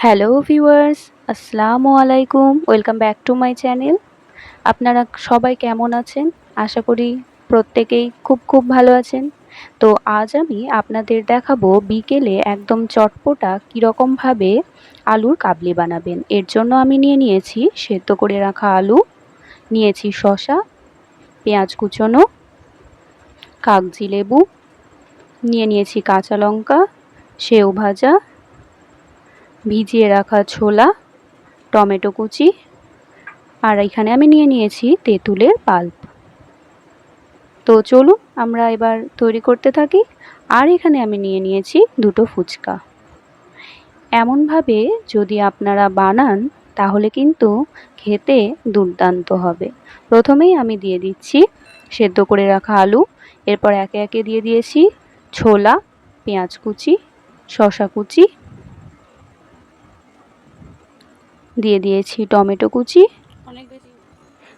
Hello viewers, আসসালামু আলাইকুম। Welcome back to my channel. আপনারা সবাই কেমন আছেন? আশা করি প্রত্যেকেই খুব ভালো আছেন। তো আজ আমি আপনাদের দেখাবো বিকেলে একদম চটপটা কীরকমভাবে আলুর কাবলি বানাবেন। এর জন্য আমি নিয়েছি সেদ্ধ করে রাখা আলু, নিয়েছি শসা, পেঁয়াজ কুচোনো, কাগজি লেবু, নিয়েছি কাঁচা লঙ্কা, সেও ভাজা, ভিজিয়ে রাখা ছোলা, টমেটো কুচি, আর এখানে আমি নিয়েছি তেঁতুলের পাল্প। তো চলুন আমরা এবার তৈরি করতে থাকি। আর এখানে আমি নিয়েছি দুটো ফুচকা। এমনভাবে যদি আপনারা বানান তাহলে কিন্তু খেতে দুর্দান্ত হবে। প্রথমেই আমি দিয়ে দিচ্ছি সেদ্ধ করে রাখা আলু, এরপর একে একে দিয়ে দিয়েছি ছোলা, পেঁয়াজ কুচি, শসা কুচি, দিয়ে দিয়েছি টমেটো কুচি,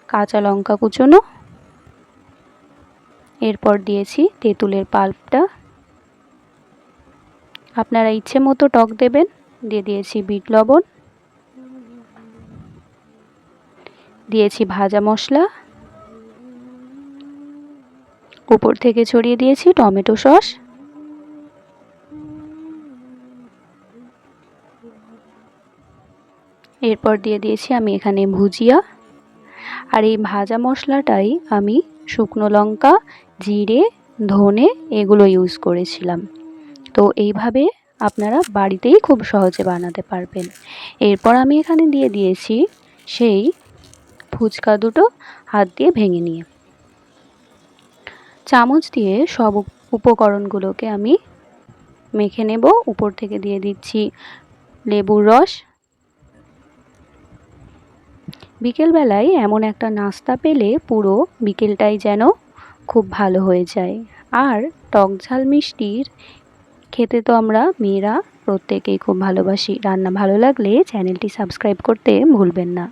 কাঁচা লঙ্কা কুচোনো, এরপর দিয়েছি তেঁতুলের পাল্পটা। আপনারা ইচ্ছে মতো টক দেবেন। দিয়ে দিয়েছি বিট লবণ, দিয়েছি ভাজা মশলা, উপর থেকে ছড়িয়ে দিয়েছি টমেটো সস, এরপর দিয়ে দিয়েছি আমি এখানে ভুজিয়া। আর এই ভাজা মশলাটাই আমি শুকনো লঙ্কা, জিরে, ধনে এগুলো ইউজ করেছিলাম। তো এইভাবে আপনারা বাড়িতেই খুব সহজে বানাতে পারবেন। এরপর আমি এখানে দিয়ে দিয়েছি সেই ফুচকা দুটো হাত দিয়ে ভেঙে নিয়ে। চামচ দিয়ে সব উপকরণগুলোকে আমি মেখে নেব। উপর থেকে দিয়ে দিচ্ছি লেবুর রস। বিকেলবেলায় এমন একটা নাস্তা পেলে পুরো বিকেলটাই যেন খুব ভালো হয়ে যায়। আর টক ঝাল মিষ্টির খেতে তো আমরা মেয়েরা প্রত্যেকেই খুব ভালোবাসি। রান্না ভালো লাগলে চ্যানেলটি সাবস্ক্রাইব করতে ভুলবেন না।